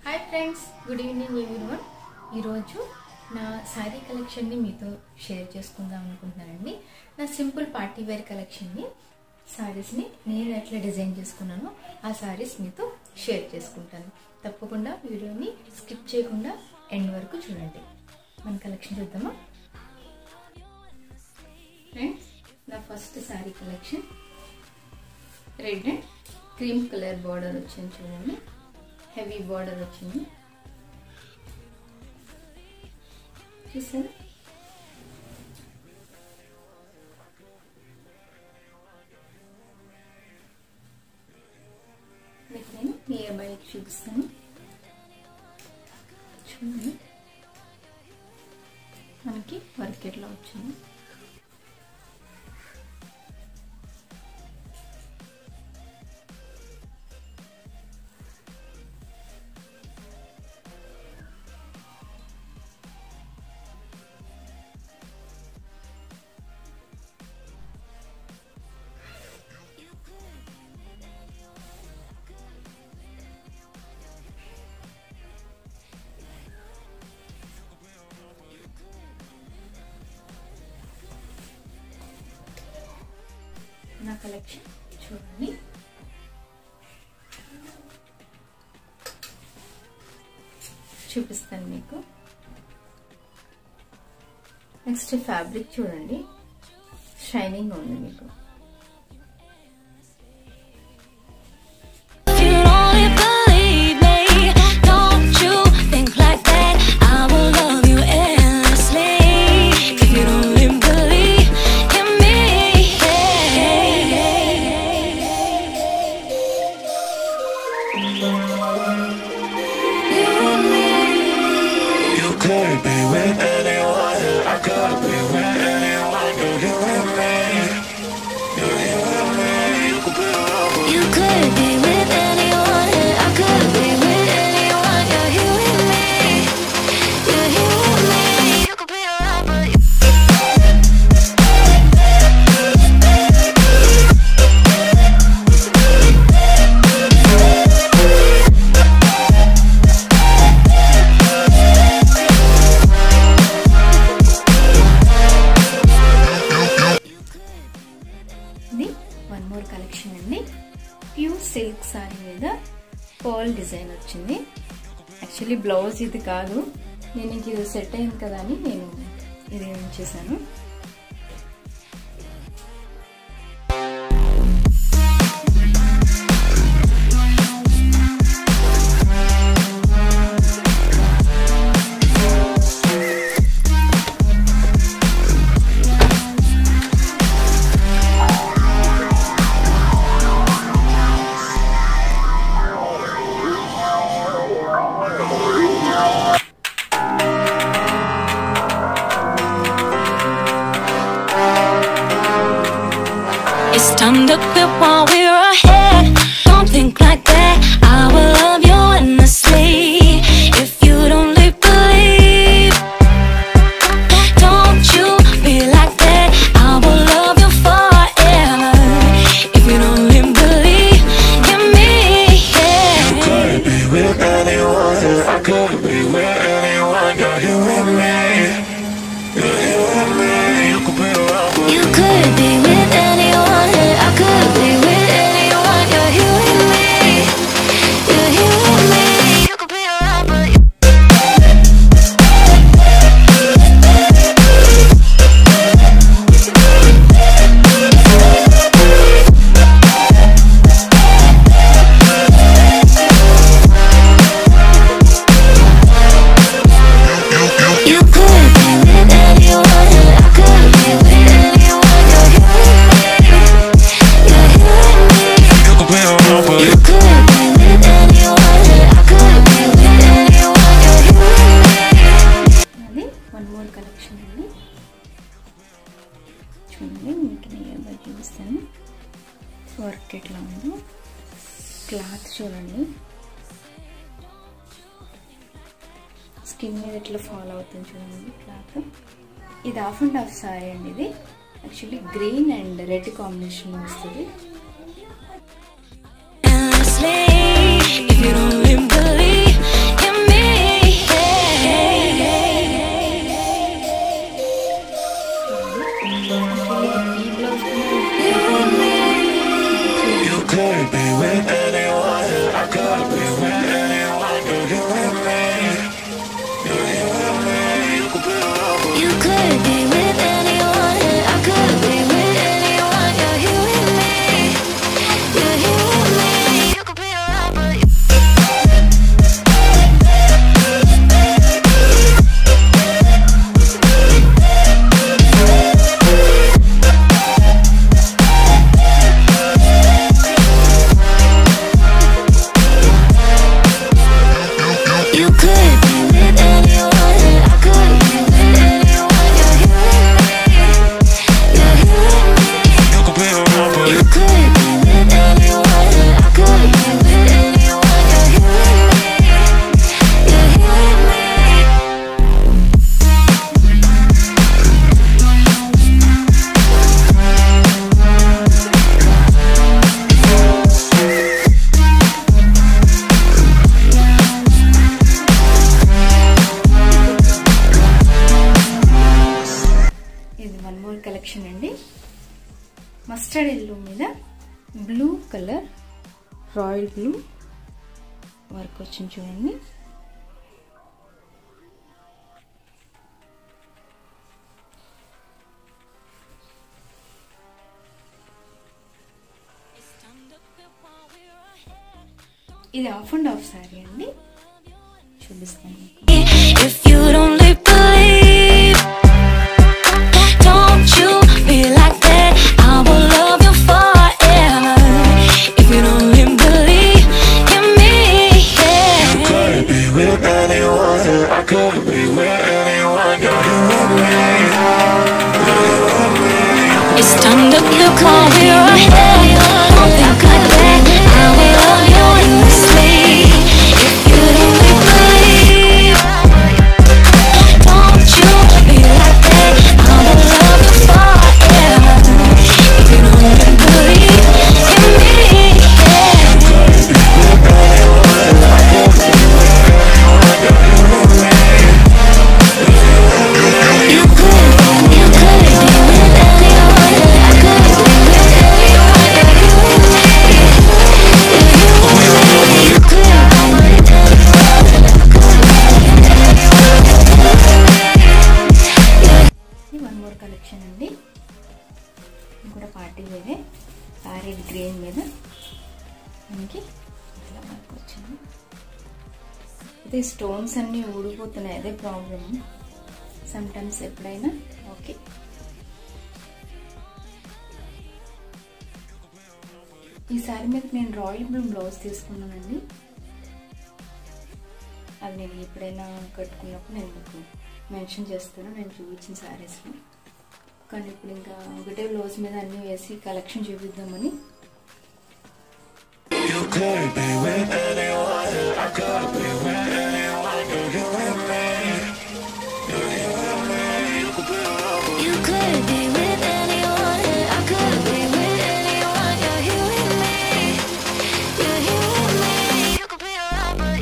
Hi friends good evening everyone ఈరోజు నా sorry collection ని మీతో షేర్ చేసుకుందాం అనుకుంటున్నానండి। నా సింపుల్ పార్టీ వేర్ కలెక్షన్ ని సారీస్ ని నేను ఎట్లా డిజైన్ చేసుకున్నానో ఆ సారీస్ మీతో షేర్ చేసుకుంటాను। తప్పకుండా వీడియోని స్కిప్ చేయకుండా ఎండ్ వరకు చూడండి। మన కలెక్షన్ చూద్దామా ఫ్రెండ్స్। నా first sorry collection red and cream colour border వచ్చింది చూడండి। हेवी बॉर्डर వచ్చింది చూసారా। నేను నియర్ బై చూపిస్తాను చూడండి మనకి వర్క్ ఎట్లా వచ్చింది। నా కలెక్షన్ చూడండి చూపిస్తాను మీకు। నెక్స్ట్ ఫ్యాబ్రిక్ చూడండి షైనింగ్ ఉంది మీకు। Could be with anyone, I could be with anyone. You're here with me, you're here with me. You could be with me. You could be with anyone, I could be with anyone. You're here with me, you're here with me. You could be a rapper. One more collection అండి। Pure silk sorry మీద pearl design వచ్చింది। Actually blouse ఇది కాదు, నేను ఇంక ఇది set అయింది కదా అని నేను ఇది చేశాను। It's time to quit while we're ahead. Don't think like that. I will love you endlessly. If you don't believe, don't you be like that. I will love you forever. If you don't believe in me, yeah. You could be with anyone, I could be with anyone. You're here with me, you're here with me. You could be a rapper. You could be with anyone, I could be with anyone. You're here with me, you're here with me. You could be a rapper. You could be with anyone, I could be with anyone. You're here with me, you're here with me. You could be a rapper. You could be with anyone, I could be with anyone. You're here with me. అది one more collection అండి। చూడండి మీకు near by చూపిస్తాను work ఎట్లా ఉందో। Cloth చూడండి skin మీద ఎట్లా ఫాలో అవుతుంది చూడండి క్లాత్। ఇది హాఫ్ అండ్ హాఫ్ సారీ అండి। ఇది actually green and red combination వస్తుంది। If you don't believe could be with anyone. I could be with anyone. You're here with me. You're here with me. You could be with. You could be with anyone. I could be with anyone. You're here with me. You're here with me. You could be around, but you could be with anyone. I could be with anyone. You're here with me. You're here with me. You could be around, but You could be with anyone. I could be with anyone. You're here with me. You're here with me. ఇది one more collection అండి. Mustard yellow మీద blue colour royal blue work వచ్చింది చూడండి. ఇది of and of sorry అండి, చూపిస్తాను మీకు. If you'd only believe, don't you be like that, I will love you forever. If you'd only believe in me, yeah. could be with anyone. I could be with anyone. You're here with me. You're here with me. It's time to look while we're ahead. Don't think like that, I will love you endlessly. If you'd only believe, don't you be like that, I will love you forever. If you'd only believe in me, yeah. You could be with anyone. I could be with anyone. You're here with me. You're here with me. You could be with anyone. ఇది one more collection అండి. ఇది కూడా party వేరే parrot green మీద మనకి ఇట్లా work వచ్చింది. ఇది స్టోన్స్ అన్నీ ఊడిపోతున్నాయి, అదే ప్రాబ్లమ్ సమ్ టైమ్స్. ఎప్పుడైనా ఓకే. ఈ సారీ మీద నేను రాయల్ బ్లూ బ్లౌజ్ తీసుకున్నానండి. అది నేను ఎప్పుడైనా కట్టుకున్నప్పుడు నేను మీకు మెన్షన్ చేస్తాను, నేను చూపించిన శారీస్లో. కానీ ఇప్పుడు ఇంకా ఒకటే బ్లౌజ్ మీద అన్నీ వేసి కలెక్షన్ చూపిద్దామని. You could be with anyone. I could be with anyone. You're here with me. You're here with me. You could be around. You could be with anyone. I could be with anyone. You're here with me. You're here with me. You could be around, but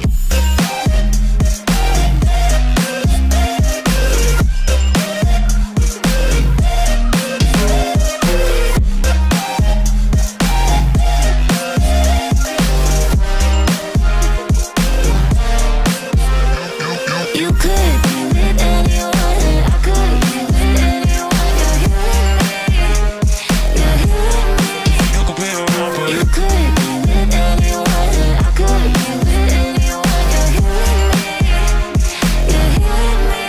you could be with anyone. I could be with anyone. You're here with me. You're here with me. You could be around, but You could be with anyone. I could be with anyone. You're here with me. You're here with me.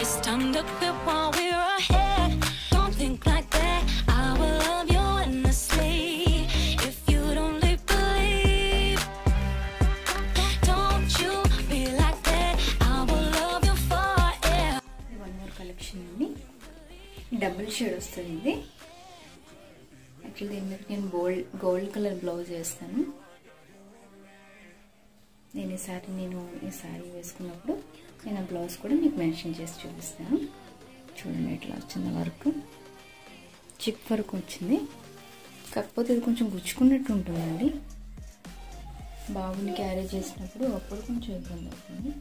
It's time to quit while we're ahead. Don't think like that, I will love you endlessly. If you'd only believe, don't you be like that, I will love you forever. One more collection అండి. Double shade వస్తుంది ఇది. Actually దీని మీద నేను gold colour blouse వేస్తాను. నేను ఈ sorry వేసుకున్నప్పుడు నేను ఆ బ్లౌజ్ కూడా మీకు మెన్షన్ చేసి చూపిస్తాను. చూడండి ఎట్లా వచ్చింది వర్క్, చిప్ వర్క్ వచ్చింది. కాకపోతే ఇది కొంచెం గుచ్చుకున్నట్టు ఉంటుందండి. బాబుని క్యారీ చేసినప్పుడు అప్పుడు కొంచెం ఇబ్బంది అవుతుంది.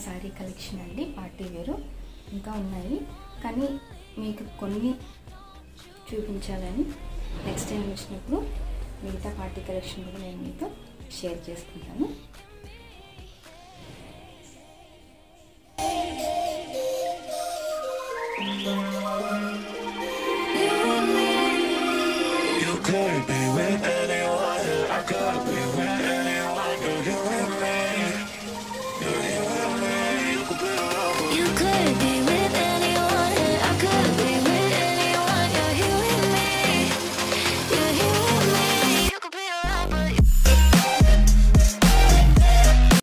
సారీ కలెక్షన్ అండి, పార్టీ వేరు ఇంకా ఉన్నాయి. కానీ మీకు కొన్ని చూపించాలని నెక్స్ట్ టైం వచ్చినప్పుడు మిగతా పార్టీ కలెక్షన్ కూడా నేను మీతో షేర్ చేసుకుంటాను.